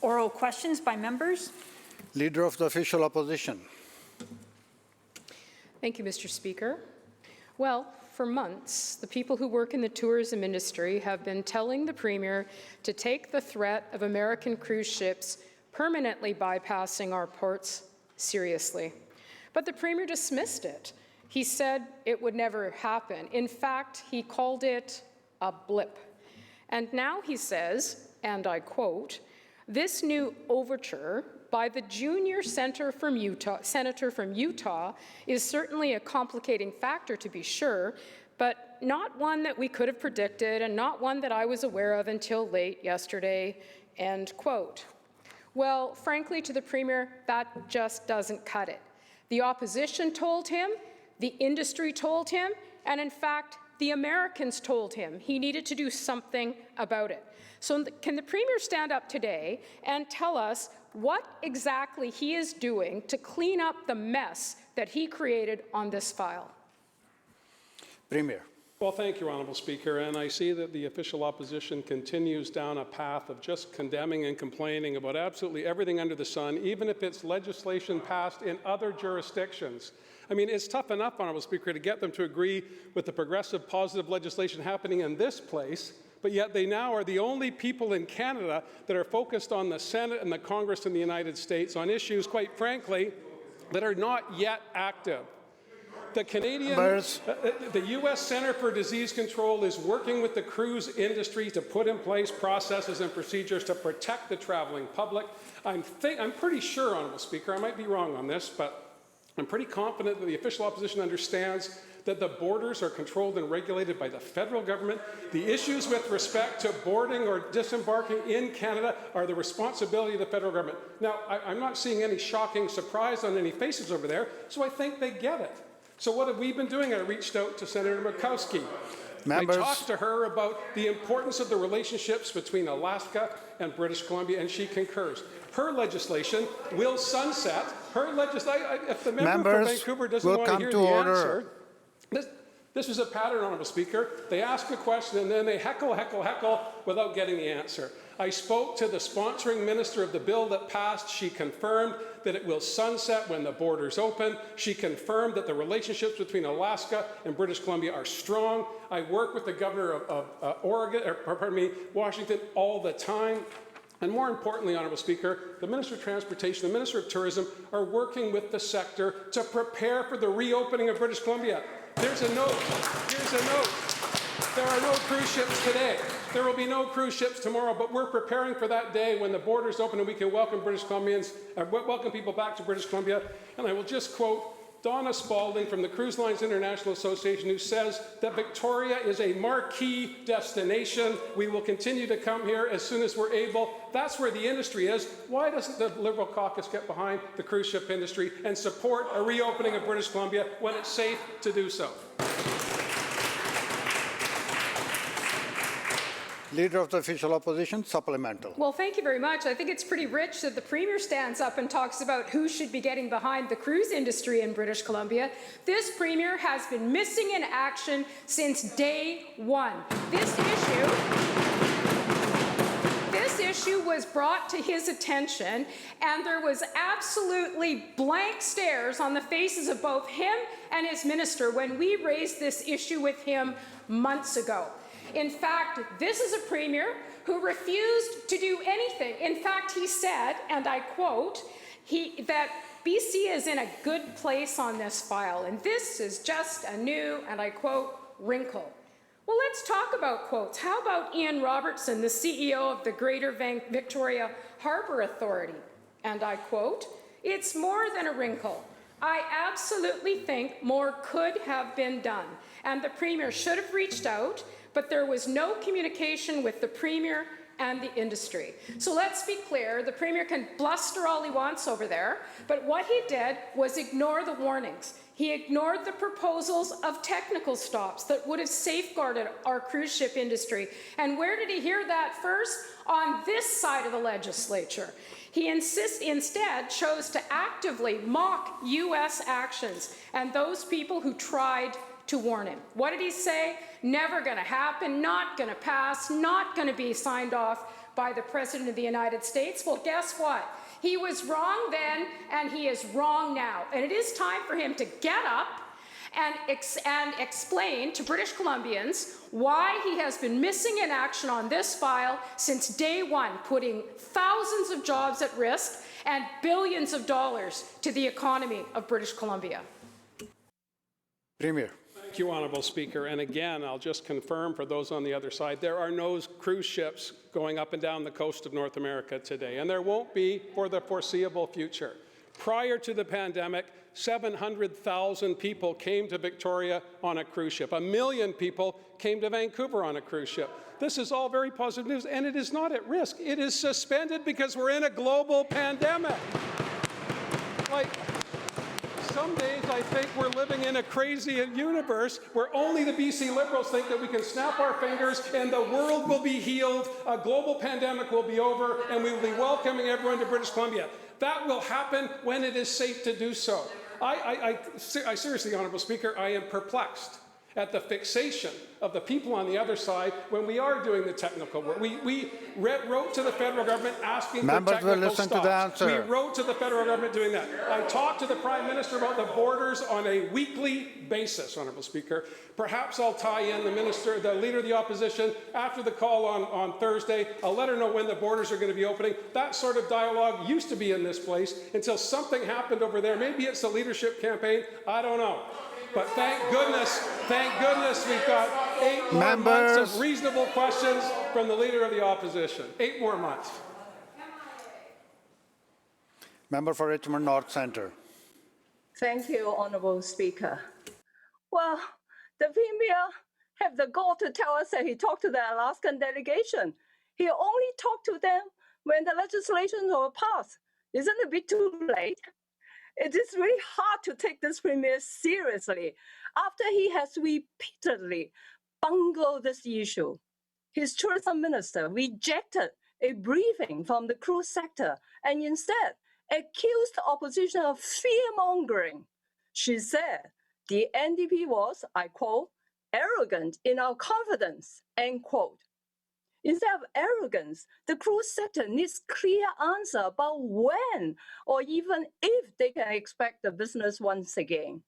Oral questions by members. Leader of the Official Opposition. Thank you, Mr. Speaker. Well, for months, the people who work in the tourism industry have been telling the Premier to take the threat of American cruise ships permanently bypassing our ports seriously. But the Premier dismissed it. He said it would never happen. In fact, he called it a blip. And now he says, and I quote, "This new overture by the junior senator from Utah is certainly a complicating factor, to be sure, but not one that we could have predicted and not one that I was aware of until late yesterday," end quote. Well, frankly, to the Premier, that just doesn't cut it. The opposition told him, the industry told him, and in fact, the Americans told him he needed to do something about it. So can the Premier stand up today and tell us what exactly he is doing to clean up the mess that he created on this file? Premier. Well, thank you, Honourable Speaker. And I see that the official opposition continues down a path of just condemning and complaining about absolutely everything under the sun, even if it's legislation passed in other jurisdictions. I mean, it's tough enough, Honourable Speaker, to get them to agree with the progressive, positive legislation happening in this place, but yet they now are the only people in Canada that are focused on the Senate and the Congress in the United States on issues, quite frankly, that are not yet active. The the U.S. Center for Disease Control is working with the cruise industry to put in place processes and procedures to protect the traveling public. I'm pretty sure, Honourable Speaker, I might be wrong on this, but I'm pretty confident that the official opposition understands that the borders are controlled and regulated by the federal government. The issues with respect to boarding or disembarking in Canada are the responsibility of the federal government. Now, I'm not seeing any shocking surprise on any faces over there, so I think they get it. So what have we been doing? I reached out to Senator Murkowski. Members. I talked to her about the importance of the relationships between Alaska and British Columbia, and she concurs. Her legislation will sunset. Her legislation, if the member from Vancouver doesn't want to hear the answer, this is a pattern, Honourable Speaker. They ask a question and then they heckle without getting the answer. I spoke to the sponsoring minister of the bill that passed. She confirmed that it will sunset when the borders open. She confirmed that the relationships between Alaska and British Columbia are strong. I work with the governor of Washington all the time. And more importantly, Honourable Speaker, the Minister of Transportation, the Minister of Tourism are working with the sector to prepare for the reopening of British Columbia. There's a note. Here's a note. There are no cruise ships today. There will be no cruise ships tomorrow, but we're preparing for that day when the borders open and we can welcome British Columbians, welcome people back to British Columbia. And I will just quote Donna Spalding from the Cruise Lines International Association, who says that Victoria is a marquee destination. We will continue to come here as soon as we're able. That's where the industry is. Why doesn't the Liberal caucus get behind the cruise ship industry and support a reopening of British Columbia when it's safe to do so? Leader of the Official Opposition, supplemental. Well, thank you very much. I think it's pretty rich that the Premier stands up and talks about who should be getting behind the cruise industry in British Columbia. This Premier has been missing in action since day one. This issue was brought to his attention, and there was absolutely blank stares on the faces of both him and his minister when we raised this issue with him months ago. In fact, this is a Premier who refused to do anything. In fact, he said, and I quote, that BC is in a good place on this file, and this is just a new, and I quote, wrinkle. Well, let's talk about quotes. How about Ian Robertson, the CEO of the Greater Victoria Harbour Authority? And I quote, "It's more than a wrinkle. I absolutely think more could have been done, and the Premier should have reached out, but there was no communication with the Premier and the industry." So let's be clear, the Premier can bluster all he wants over there, but what he did was ignore the warnings. He ignored the proposals of technical stops that would have safeguarded our cruise ship industry. And where did he hear that first? On this side of the legislature. He instead chose to actively mock U.S. actions and those people who tried to warn him. What did he say? Never going to happen, not going to pass, not going to be signed off by the President of the United States. Well, guess what? He was wrong then, and he is wrong now. And it is time for him to get up and explain to British Columbians why he has been missing in action on this file since day one, putting thousands of jobs at risk and billions of dollars to the economy of British Columbia. Premier. Thank you, Honourable Speaker. And again, I'll just confirm for those on the other side, there are no cruise ships going up and down the coast of North America today, and there won't be for the foreseeable future. Prior to the pandemic, 700,000 people came to Victoria on a cruise ship. 1 million people came to Vancouver on a cruise ship. This is all very positive news, and it is not at risk. It is suspended because we're in a global pandemic. Like, some days I think we're living in a crazy universe where only the BC Liberals think that we can snap our fingers and the world will be healed, a global pandemic will be over, and we will be welcoming everyone to British Columbia. That will happen when it is safe to do so. I seriously, Honourable Speaker, I am perplexed at the fixation of the people on the other side when we are doing the technical work. We wrote to the federal government asking Members for technical will listen stops. to the answer. We wrote to the federal government doing that. I talked to the Prime Minister about the borders on a weekly basis, Honourable Speaker. Perhaps I'll tie in the Minister, the Leader of the Opposition, after the call on Thursday. I'll let her know when the borders are going to be opening. That sort of dialogue used to be in this place until something happened over there. Maybe it's the leadership campaign. I don't know. But thank goodness we've got 8 more months of reasonable questions from the Leader of the Opposition. 8 more months. Member for Richmond North Centre. Thank you, Honourable Speaker. Well, the Premier have the gall to tell us that he talked to the Alaskan delegation. He only talked to them when the legislation was passed. Isn't it a bit too late? It is really hard to take this Premier seriously after he has repeatedly bungled this issue. His tourism minister rejected a briefing from the cruise sector and instead accused the opposition of fear-mongering. She said the NDP was, I quote, arrogant in our confidence, end quote. Instead of arrogance, the cruise sector needs clear answer about when or even if they can expect the business once again.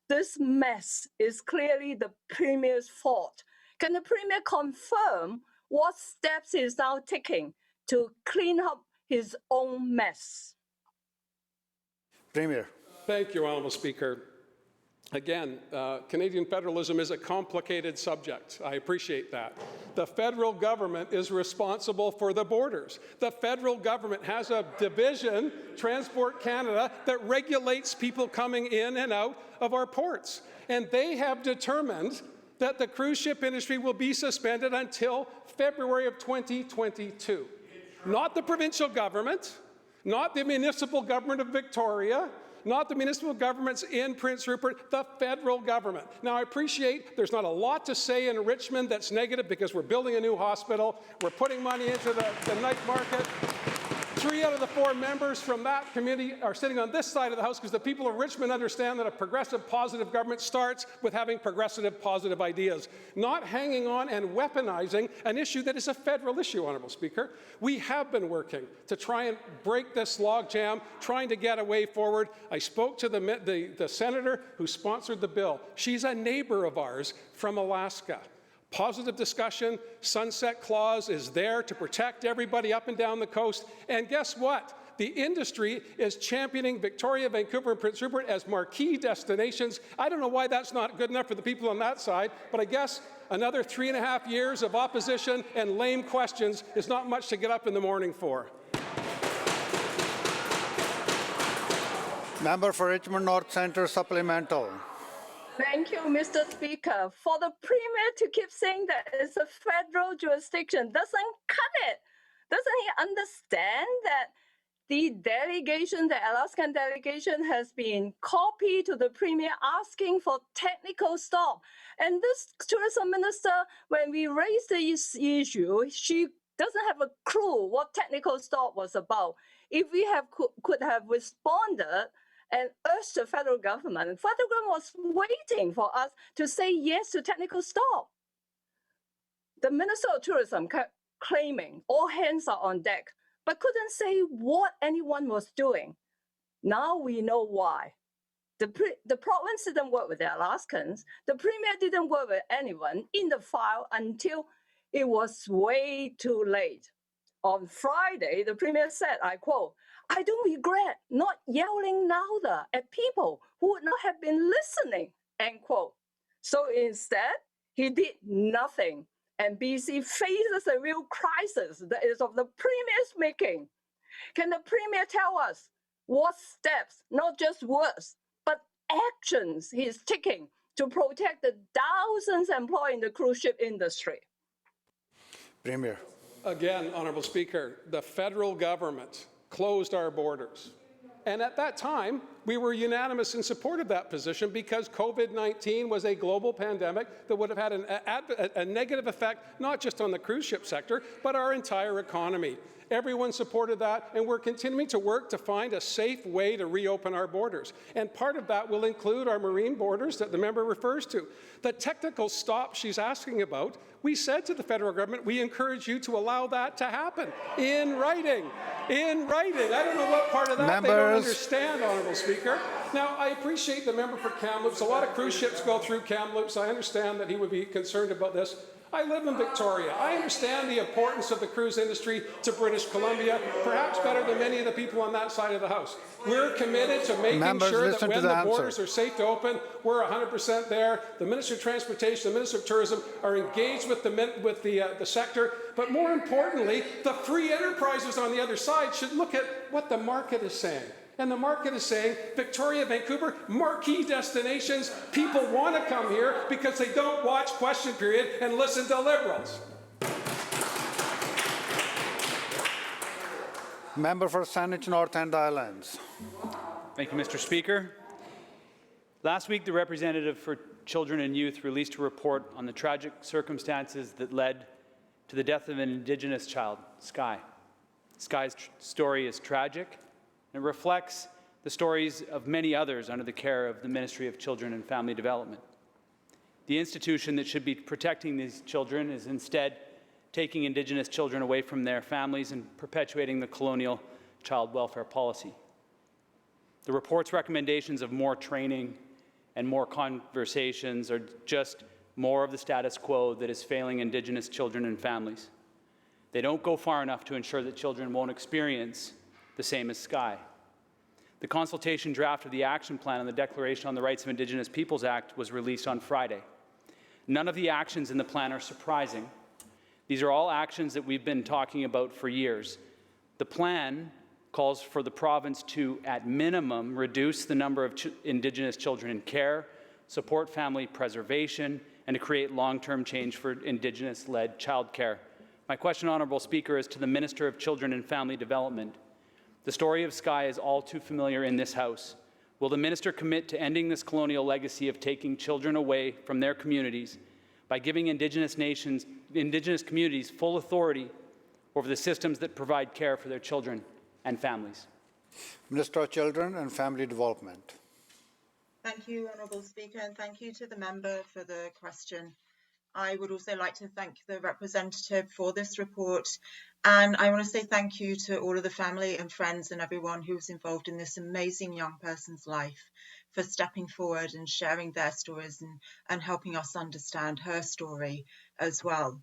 This mess is clearly the Premier's fault. Can the Premier confirm what steps he is now taking to clean up his own mess? Premier. Thank you, Honourable Speaker. Again, Canadian federalism is a complicated subject. I appreciate that. The federal government is responsible for the borders. The federal government has a division, Transport Canada, that regulates people coming in and out of our ports. And they have determined that the cruise ship industry will be suspended until February of 2022. Not the provincial government, not the municipal government of Victoria, not the municipal governments in Prince Rupert, the federal government. Now, I appreciate there's not a lot to say in Richmond that's negative because we're building a new hospital, we're putting money into the night market. 3 out of the 4 members from that committee are sitting on this side of the House because the people of Richmond understand that a progressive, positive government starts with having progressive, positive ideas, not hanging on and weaponizing an issue that is a federal issue, Honourable Speaker. We have been working to try and break this logjam, trying to get a way forward. I spoke to the senator who sponsored the bill. She's a neighbor of ours from Alaska. Positive discussion, sunset clause is there to protect everybody up and down the coast. And guess what? The industry is championing Victoria, Vancouver, and Prince Rupert as marquee destinations. I don't know why that's not good enough for the people on that side, but I guess another 3.5 years of opposition and lame questions is not much to get up in the morning for. Member for Richmond North Centre supplemental. Thank you, Mr. Speaker. For the Premier to keep saying that it's a federal jurisdiction doesn't cut it. Doesn't he understand that the delegation, the Alaskan delegation, has been copied to the Premier asking for technical stop? And this tourism minister, when we raised this issue, she doesn't have a clue what technical stop was about. If we could have responded and urged the federal government was waiting for us to say yes to technical stop. The Minister of Tourism claiming all hands are on deck, but couldn't say what anyone was doing. Now we know why. The province didn't work with the Alaskans. The premier didn't work with anyone in the file until it was way too late. On Friday, the premier said, I quote, "I don't regret not yelling louder at people who would not have been listening," end quote. So instead, he did nothing. And BC faces a real crisis that is of the premier's making. Can the premier tell us what steps, not just words, but actions he is taking to protect the thousands employed in the cruise ship industry? Premier. Again, Honourable Speaker, the federal government closed our borders. And at that time, we were unanimous in support of that position because COVID-19 was a global pandemic that would have had a negative effect, not just on the cruise ship sector, but our entire economy. Everyone supported that, and we're continuing to work to find a safe way to reopen our borders. And part of that will include our marine borders that the member refers to. The technical stop she's asking about, we said to the federal government, we encourage you to allow that to happen in writing. In writing. I don't know what part of that they don't understand, Honourable Speaker. Now, I appreciate the member for Kamloops. A lot of cruise ships go through Kamloops. I understand that he would be concerned about this. I live in Victoria. I understand the importance of the cruise industry to British Columbia, perhaps better than many of the people on that side of the House. We're committed to making sure that when the borders are safe to open, we're 100% there. The Minister of Transportation, the Minister of Tourism are engaged with the sector. But more importantly, the free enterprises on the other side should look at what the market is saying. And the market is saying, Victoria, Vancouver, marquee destinations. People want to come here because they don't watch Question Period and listen to Liberals. Member for Saanich North and Islands. Thank you, Mr. Speaker. Last week, the representative for Children and Youth released a report on the tragic circumstances that led to the death of an Indigenous child, Sky. Sky's story is tragic. It reflects the stories of many others under the care of the Ministry of Children and Family Development. The institution that should be protecting these children is instead taking Indigenous children away from their families and perpetuating the colonial child welfare policy. The report's recommendations of more training and more conversations are just more of the status quo that is failing Indigenous children and families. They don't go far enough to ensure that children won't experience the same as Sky. The consultation draft of the action plan on the Declaration on the Rights of Indigenous Peoples Act was released on Friday. None of the actions in the plan are surprising. These are all actions that we've been talking about for years. The plan calls for the province to, at minimum, reduce the number of Indigenous children in care, support family preservation, and to create long-term change for Indigenous-led childcare. My question, Honourable Speaker, is to the Minister of Children and Family Development. The story of Sky is all too familiar in this House. Will the minister commit to ending this colonial legacy of taking children away from their communities by giving Indigenous communities full authority over the systems that provide care for their children and families? Minister of Children and Family Development. Thank you, Honourable Speaker, and thank you to the member for the question. I would also like to thank the representative for this report, and I want to say thank you to all of the family and friends and everyone who was involved in this amazing young person's life for stepping forward and sharing their stories and helping us understand her story as well.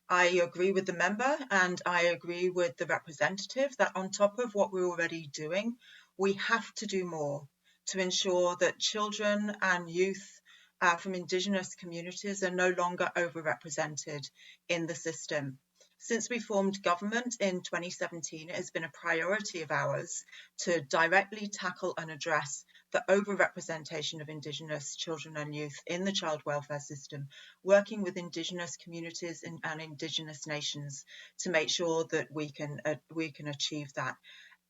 I agree with the member and I agree with the representative that on top of what we're already doing, we have to do more to ensure that children and youth from Indigenous communities are no longer overrepresented in the system. Since we formed government in 2017, it has been a priority of ours to directly tackle and address the overrepresentation of Indigenous children and youth in the child welfare system, working with Indigenous communities and Indigenous nations to make sure that we can achieve that.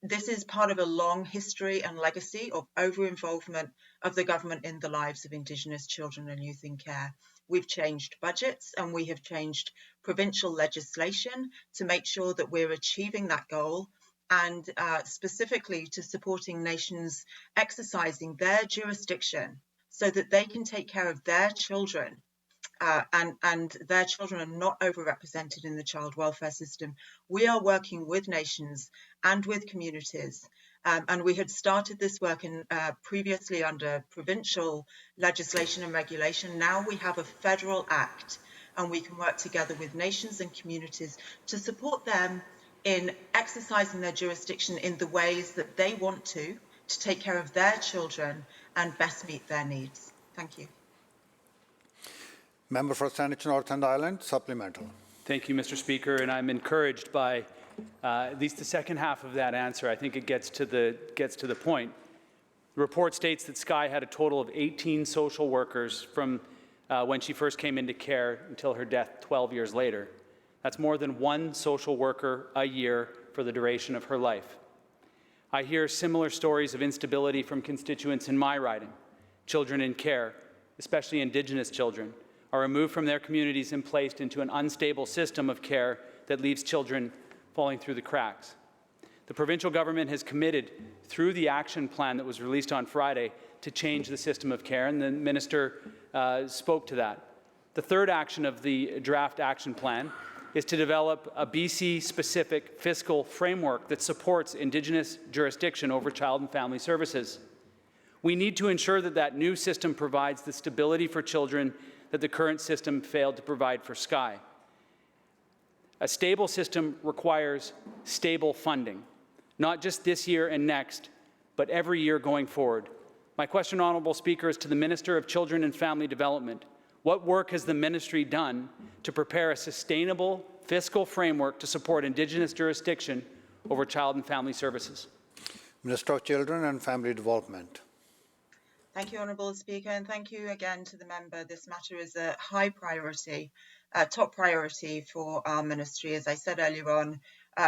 This is part of a long history and legacy of over-involvement of the government in the lives of Indigenous children and youth in care. We've changed budgets and we have changed provincial legislation to make sure that we're achieving that goal, and specifically to supporting nations exercising their jurisdiction so that they can take care of their children and their children are not overrepresented in the child welfare system. We are working with nations and with communities. And we had started this work previously under provincial legislation and regulation. Now we have a federal act, and we can work together with nations and communities to support them in exercising their jurisdiction in the ways that they want to take care of their children and best meet their needs. Thank you. Member for Saanich North End Island, supplemental. Thank you, Mr. Speaker, and I'm encouraged by at least the second half of that answer. I think it gets to the point. The report states that Sky had a total of 18 social workers from when she first came into care until her death 12 years later. That's more than one social worker a year for the duration of her life. I hear similar stories of instability from constituents in my riding. Children in care, especially Indigenous children, are removed from their communities and placed into an unstable system of care that leaves children falling through the cracks. The provincial government has committed, through the action plan that was released on Friday, to change the system of care, and the minister spoke to that. The third action of the draft action plan is to develop a BC-specific fiscal framework that supports Indigenous jurisdiction over child and family services. We need to ensure that that new system provides the stability for children that the current system failed to provide for Sky. A stable system requires stable funding, not just this year and next, but every year going forward. My question, Honourable Speaker, is to the Minister of Children and Family Development. What work has the ministry done to prepare a sustainable fiscal framework to support Indigenous jurisdiction over child and family services? Minister of Children and Family Development. Thank you, Honourable Speaker, and thank you again to the member. This matter is a high priority, top priority for our ministry. As I said earlier on,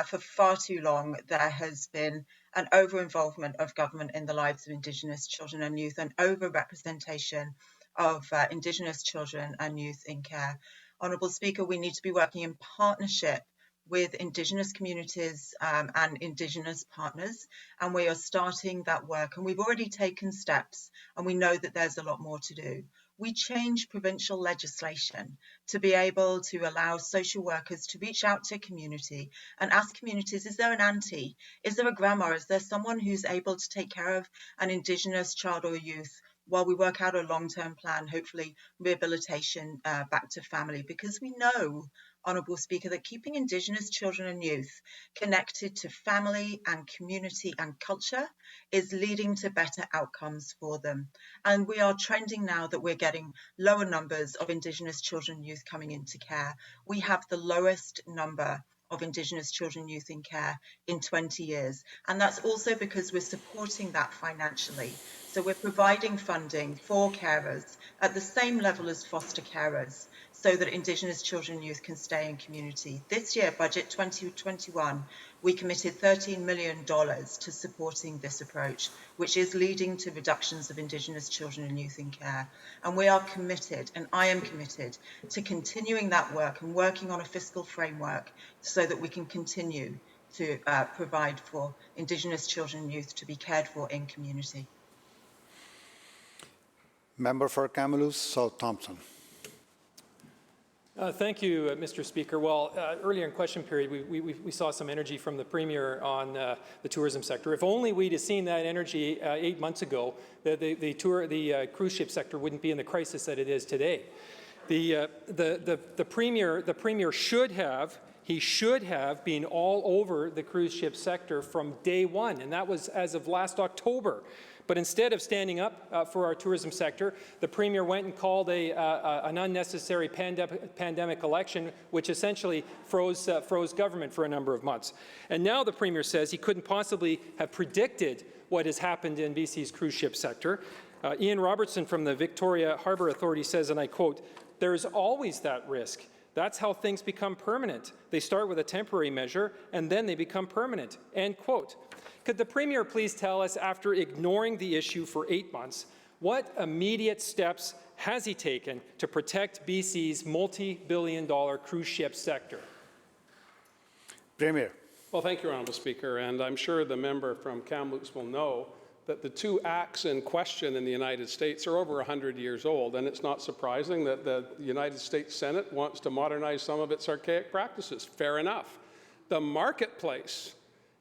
for far too long, there has been an over-involvement of government in the lives of Indigenous children and youth, and over-representation of Indigenous children and youth in care. Honourable Speaker, we need to be working in partnership with Indigenous communities and Indigenous partners, and we are starting that work, and we've already taken steps, and we know that there's a lot more to do. We changed provincial legislation to be able to allow social workers to reach out to community and ask communities, is there an auntie, is there a grandma, is there someone who's able to take care of an Indigenous child or youth while we work out a long-term plan, hopefully rehabilitation back to family, because we know, Honourable Speaker, that keeping Indigenous children and youth connected to family and community and culture is leading to better outcomes for them. And we are trending now that we're getting lower numbers of Indigenous children and youth coming into care. We have the lowest number of Indigenous children and youth in care in 20 years. And that's also because we're supporting that financially. So we're providing funding for carers at the same level as foster carers, so that Indigenous children and youth can stay in community. This year, budget 2021, we committed $13 million to supporting this approach, which is leading to reductions of Indigenous children and youth in care. And we are committed, and I am committed, to continuing that work and working on a fiscal framework so that we can continue to provide for Indigenous children and youth to be cared for in community. Member for Kamloops South Thompson. Thank you, Mr. Speaker. Well, earlier in question period, we saw some energy from the Premier on the tourism sector. If only we'd have seen that energy 8 months ago, the cruise ship sector wouldn't be in the crisis that it is today. The Premier should have been all over the cruise ship sector from day one, and that was as of last October. But instead of standing up for our tourism sector, the Premier went and called an unnecessary pandemic election, which essentially froze government for a number of months. And now the Premier says he couldn't possibly have predicted what has happened in BC's cruise ship sector. Ian Robertson from the Victoria Harbour Authority says, and I quote, "There's always that risk. That's how things become permanent. They start with a temporary measure, and then they become permanent," end quote. Could the Premier please tell us, after ignoring the issue for 8 months, what immediate steps has he taken to protect BC's multi-billion-dollar cruise ship sector? Premier. Well, thank you, Honourable Speaker, and I'm sure the member from Kamloops will know that the two acts in question in the United States are over 100 years old, and it's not surprising that the United States Senate wants to modernize some of its archaic practices. Fair enough. The marketplace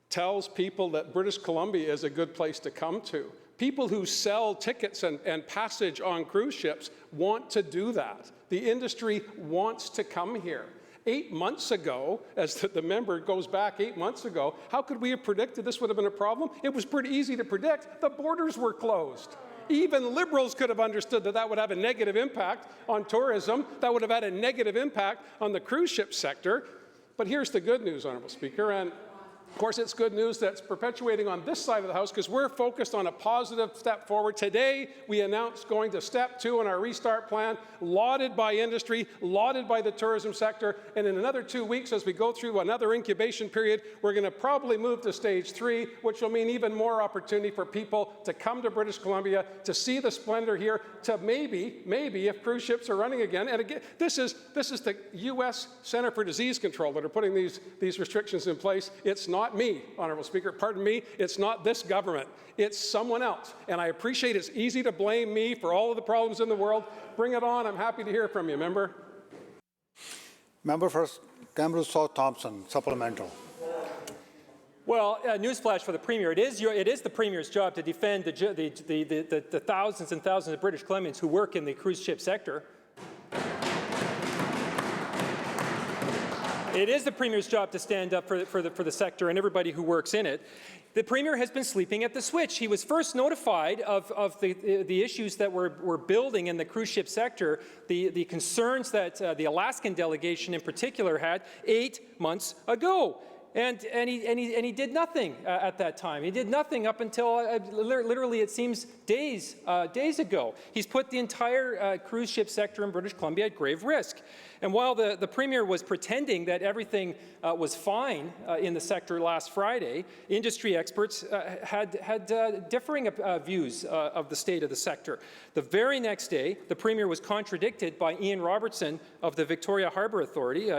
tells people that British Columbia is a good place to come to. People who sell tickets and passage on cruise ships want to do that. The industry wants to come here. 8 months ago, as the member goes back 8 months ago, how could we have predicted this would have been a problem? It was pretty easy to predict. The borders were closed. Even Liberals could have understood that that would have a negative impact on tourism, that would have had a negative impact on the cruise ship sector. But here's the good news, Honourable Speaker, and of course, it's good news that's perpetuating on this side of the House because we're focused on a positive step forward. Today, we announced going to step 2 in our restart plan, lauded by industry, lauded by the tourism sector, and in another 2 weeks, as we go through another incubation period, we're going to probably move to stage 3, which will mean even more opportunity for people to come to British Columbia, to see the splendor here, to maybe, if cruise ships are running again, and again, this is the U.S. Center for Disease Control that are putting these restrictions in place. It's not me, Honourable Speaker, pardon me, it's not this government, it's someone else. And I appreciate it's easy to blame me for all of the problems in the world. Bring it on, I'm happy to hear from you, member. Member for Kamloops South Thompson, supplemental. Well, newsflash for the Premier. It is the Premier's job to defend the thousands and thousands of British Columbians who work in the cruise ship sector. It is the Premier's job to stand up for the sector and everybody who works in it. The Premier has been sleeping at the switch. He was first notified of the issues that were building in the cruise ship sector, the concerns that the Alaskan delegation in particular had 8 months ago. And he did nothing at that time. He did nothing up until literally, it seems, days ago. He's put the entire cruise ship sector in British Columbia at grave risk. And while the Premier was pretending that everything was fine in the sector last Friday, industry experts had differing views of the state of the sector. The very next day, the Premier was contradicted by Ian Robertson of the Victoria Harbour Authority.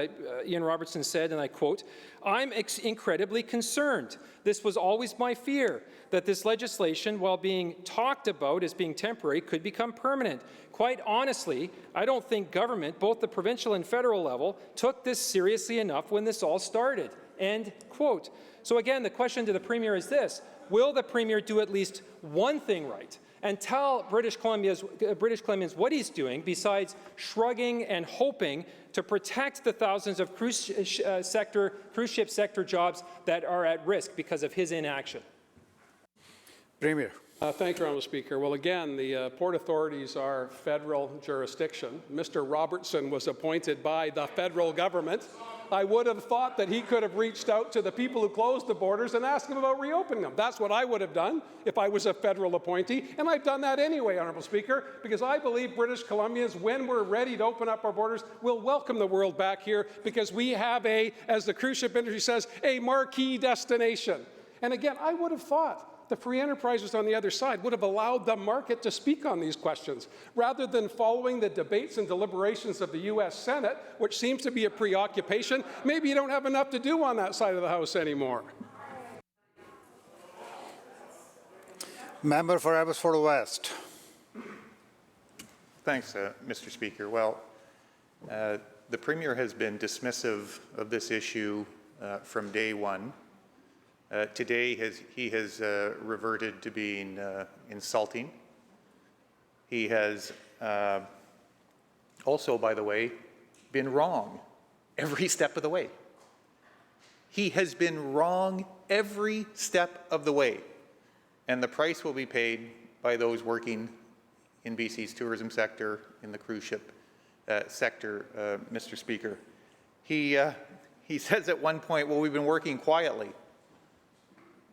Ian Robertson said, and I quote, "I'm incredibly concerned. This was always my fear, that this legislation, while being talked about as being temporary, could become permanent. Quite honestly, I don't think government, both the provincial and federal level, took this seriously enough when this all started." End quote. So again, the question to the Premier is this: will the Premier do at least one thing right and tell British Columbians what he's doing besides shrugging and hoping to protect the thousands of cruise ship sector jobs that are at risk because of his inaction? Premier. Thank you, Honourable Speaker. Well, again, the Port Authorities are federal jurisdiction. Mr. Robertson was appointed by the federal government. I would have thought that he could have reached out to the people who closed the borders and asked them about reopening them. That's what I would have done if I was a federal appointee, and I've done that anyway, Honourable Speaker, because I believe British Columbians, when we're ready to open up our borders, will welcome the world back here because we have as the cruise ship industry says, a marquee destination. And again, I would have thought the free enterprises on the other side would have allowed the market to speak on these questions, rather than following the debates and deliberations of the U.S. Senate, which seems to be a preoccupation. Maybe you don't have enough to do on that side of the House anymore. Member for Abbotsford West. Thanks, Mr. Speaker. Well, the Premier has been dismissive of this issue from day one. Today, he has reverted to being insulting. He has also, by the way, been wrong every step of the way. He has been wrong every step of the way, and the price will be paid by those working in BC's tourism sector, in the cruise ship sector, Mr. Speaker. He says at one point, well, we've been working quietly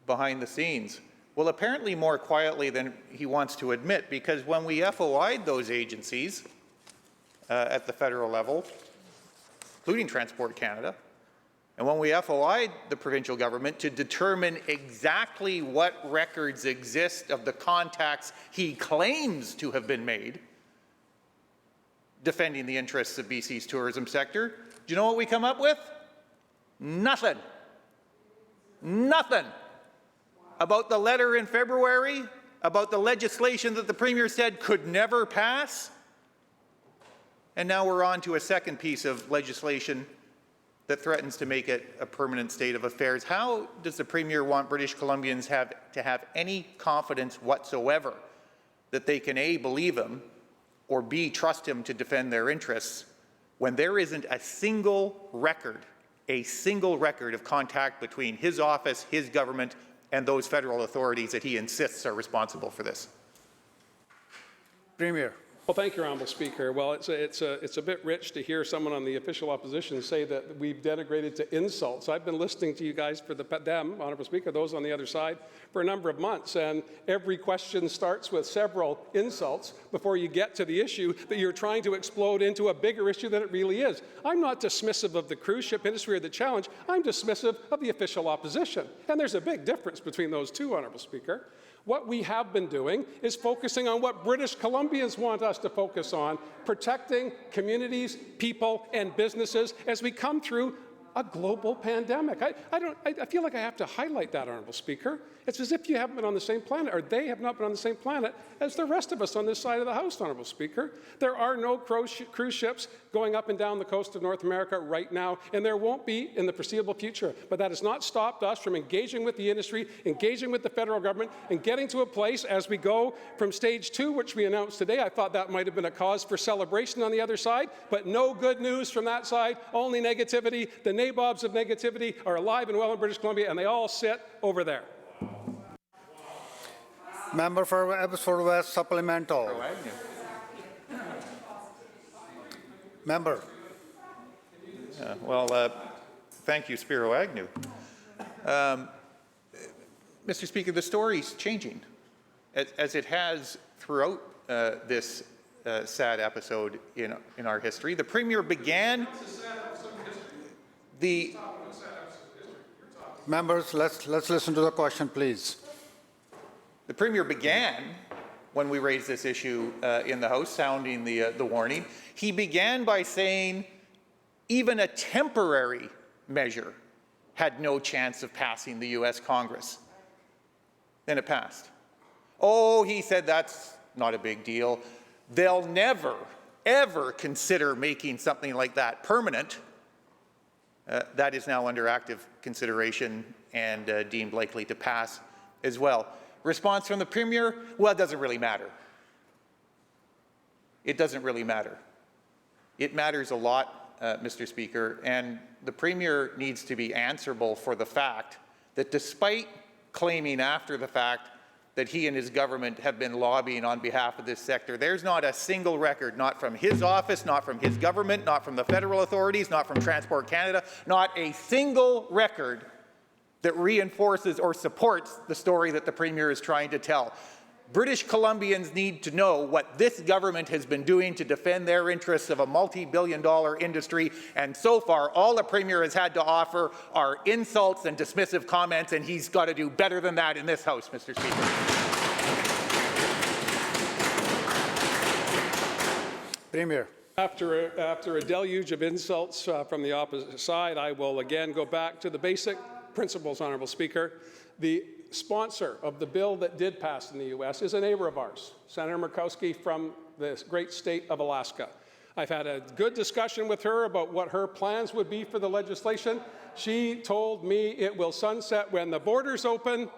behind the scenes. Well, apparently more quietly than he wants to admit, because when we FOI'd those agencies at the federal level, including Transport Canada, and when we FOI'd the provincial government to determine exactly what records exist of the contacts he claims to have been made defending the interests of BC's tourism sector, do you know what we come up with? Nothing. Nothing. About the letter in February about the legislation that the Premier said could never pass. And now we're on to a second piece of legislation that threatens to make it a permanent state of affairs. How does the Premier want British Columbians to have any confidence whatsoever that they can A, believe him, or B, trust him to defend their interests when there isn't a single record of contact between his office, his government, and those federal authorities that he insists are responsible for this? Premier. Well, thank you, Honourable Speaker. Well, it's a bit rich to hear someone on the official opposition say that we've denigrated to insults. I've been listening to you guys for them, Honourable Speaker, those on the other side, for a number of months, and every question starts with several insults before you get to the issue that you're trying to explode into a bigger issue than it really is. I'm not dismissive of the cruise ship industry or the challenge. I'm dismissive of the official opposition. And there's a big difference between those two, Honourable Speaker. What we have been doing is focusing on what British Columbians want us to focus on, protecting communities, people, and businesses as we come through a global pandemic. I feel like I have to highlight that, Honourable Speaker. It's as if you haven't been on the same planet, or they have not been on the same planet as the rest of us on this side of the House, Honourable Speaker. There are no cruise ships going up and down the coast of North America right now, and there won't be in the foreseeable future. But that has not stopped us from engaging with the industry, engaging with the federal government, and getting to a place as we go from stage 2, which we announced today. I thought that might have been a cause for celebration on the other side, but no good news from that side, only negativity. The nabobs of negativity are alive and well in British Columbia, and they all sit over there. Member for Abbotsford West supplemental. Member. Thank you, Spiro Agnew. Mr. Speaker, the story's changing, as it has throughout this sad episode in our history. The Premier began the... Members, let's listen to the question, please. The Premier began, when we raised this issue in the House, sounding the warning. He began by saying even a temporary measure had no chance of passing the U.S. Congress. Then it passed. Oh, he said that's not a big deal. They'll never, ever consider making something like that permanent. That is now under active consideration and deemed likely to pass as well. Response from the Premier, well, it doesn't really matter. It doesn't really matter. It matters a lot, Mr. Speaker, and the Premier needs to be answerable for the fact that despite claiming after the fact that he and his government have been lobbying on behalf of this sector, there's not a single record, not from his office, not from his government, not from the federal authorities, not from Transport Canada, not a single record that reinforces or supports the story that the Premier is trying to tell. British Columbians need to know what this government has been doing to defend their interests of a multi-billion-dollar industry, and so far all the Premier has had to offer are insults and dismissive comments, and he's got to do better than that in this House, Mr. Speaker. Premier. After a deluge of insults from the opposite side, I will again go back to the basic principles, Honourable Speaker. The sponsor of the bill that did pass in the U.S. is a neighbour of ours, Senator Murkowski from the great state of Alaska. I've had a good discussion with her about what her plans would be for the legislation. She told me it will sunset when the borders open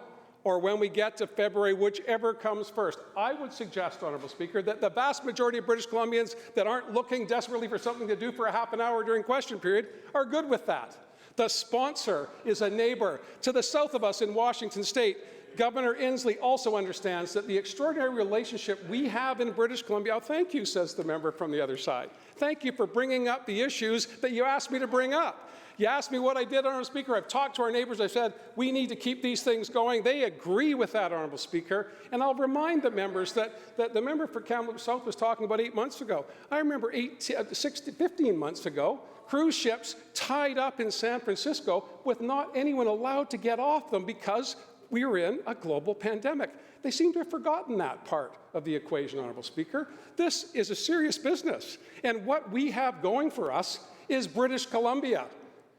or when we get to February, whichever comes first. I would suggest, Honourable Speaker, that the vast majority of British Columbians that aren't looking desperately for something to do for a half an hour during question period are good with that. The sponsor is a neighbour to the south of us in Washington State. Governor Inslee also understands that the extraordinary relationship we have in British Columbia, oh, thank you, says the member from the other side. Thank you for bringing up the issues that you asked me to bring up. You asked me what I did, Honourable Speaker. I've talked to our neighbours. I said, we need to keep these things going. They agree with that, Honourable Speaker. And I'll remind the members that the member for Kamloops South was talking about 8 months ago. I remember 15 months ago, cruise ships tied up in San Francisco with not anyone allowed to get off them because we were in a global pandemic. They seem to have forgotten that part of the equation, Honourable Speaker. This is a serious business. And what we have going for us is British Columbia.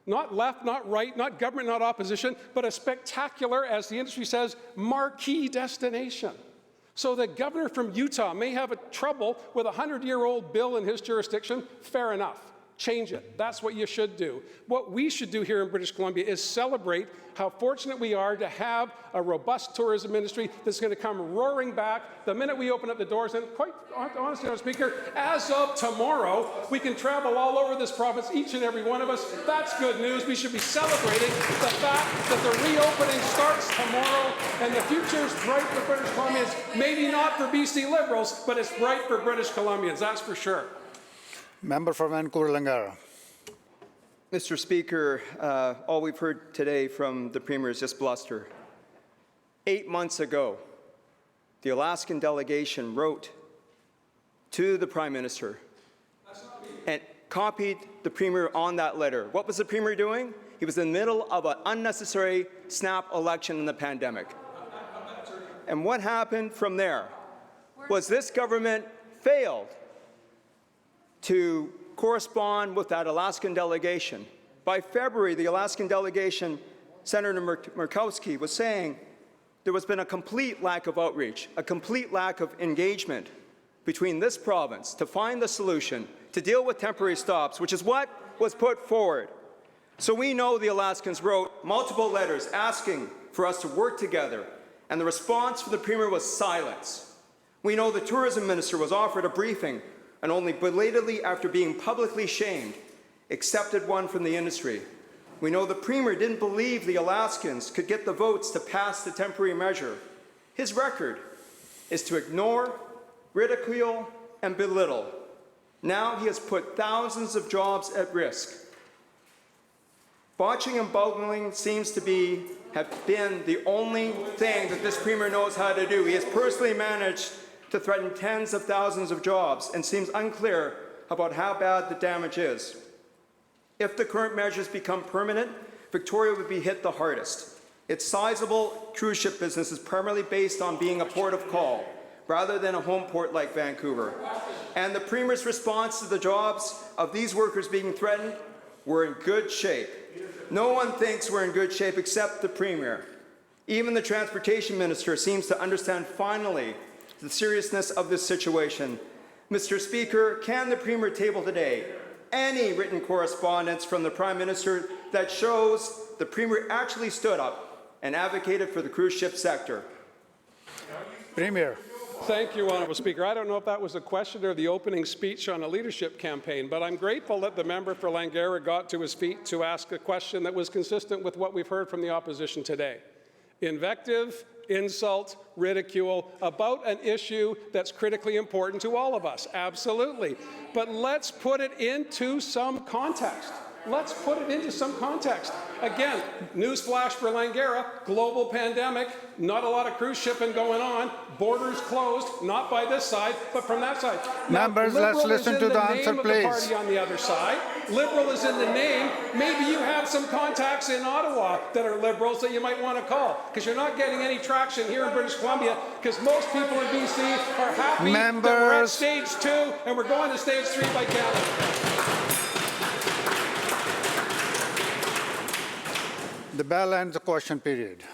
Not left, not right, not government, not opposition, but a spectacular, as the industry says, marquee destination. So the governor from Utah may have a trouble with a 100-year-old bill in his jurisdiction. Fair enough. Change it. That's what you should do. What we should do here in British Columbia is celebrate how fortunate we are to have a robust tourism industry that's going to come roaring back the minute we open up the doors. And quite honestly, Mr. Speaker, as of tomorrow, we can travel all over this province, each and every one of us. That's good news. We should be celebrating the fact that the reopening starts tomorrow and the future's bright for British Columbians. Maybe not for BC Liberals, but it's bright for British Columbians, that's for sure. Member for Vancouver-Langara. Mr. Speaker, all we've heard today from the Premier is just bluster. 8 months ago, the Alaskan delegation wrote to the Prime Minister and copied the Premier on that letter. What was the Premier doing? He was in the middle of an unnecessary snap election in the pandemic. And what happened from there was this government failed to correspond with that Alaskan delegation. By February, the Alaskan delegation, Senator Murkowski, was saying there has been a complete lack of outreach, a complete lack of engagement between this province to find the solution to deal with temporary stops, which is what was put forward. So we know the Alaskans wrote multiple letters asking for us to work together, and the response from the Premier was silence. We know the tourism minister was offered a briefing and only belatedly, after being publicly shamed, accepted one from the industry. We know the Premier didn't believe the Alaskans could get the votes to pass the temporary measure. His record is to ignore, ridicule, and belittle. Now he has put thousands of jobs at risk. Botching and bungling seems to have been the only thing that this Premier knows how to do. He has personally managed to threaten tens of thousands of jobs and seems unclear about how bad the damage is. If the current measures become permanent, Victoria would be hit the hardest. Its sizable cruise ship business is primarily based on being a port of call, rather than a home port like Vancouver. And the Premier's response to the jobs of these workers being threatened, we're in good shape. No one thinks we're in good shape except the Premier. Even the Transportation Minister seems to understand finally the seriousness of this situation. Mr. Speaker, can the Premier table today any written correspondence from the Prime Minister that shows the Premier actually stood up and advocated for the cruise ship sector? Premier. Thank you, Honourable Speaker. I don't know if that was a question or the opening speech on a leadership campaign, but I'm grateful that the member for Langara got to his feet to ask a question that was consistent with what we've heard from the opposition today. Invective, insult, ridicule about an issue that's critically important to all of us. Absolutely. But let's put it into some context. Let's put it into some context. Again, newsflash for Langara, global pandemic, not a lot of cruise shipping going on, borders closed, not by this side, but from that side. Members, let's listen to the answer, please. Party on the other side. Liberal is in the name. Maybe you have some contacts in Ottawa that are Liberals that you might want to call, because you're not getting any traction here in British Columbia, because most people in BC are happy that we're at stage 2 and we're going to stage 3 by Canada. The bell ends the question period.